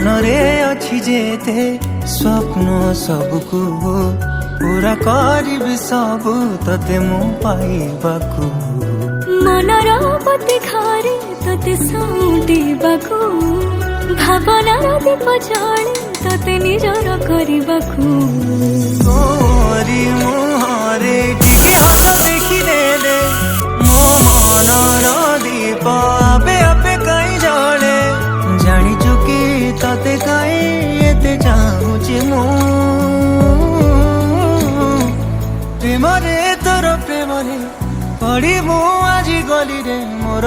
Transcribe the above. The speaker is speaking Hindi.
मनरे अच्छी जेते स्वप्न सबको पूरा करिबि सबु तते मु पाइबाकु मनर पति घरे तते साउंटिबाकु भावनार दीप जळे तते निजर करिबाकु तोरी मुहरे टिके हस देखि देले मो मनर दीप आपे आपे काई जळे जानी चुकी तते काई एते चाहुची मु प्रेमरे तोर प्रेमरे पड़ी मु आजी गली रे मोर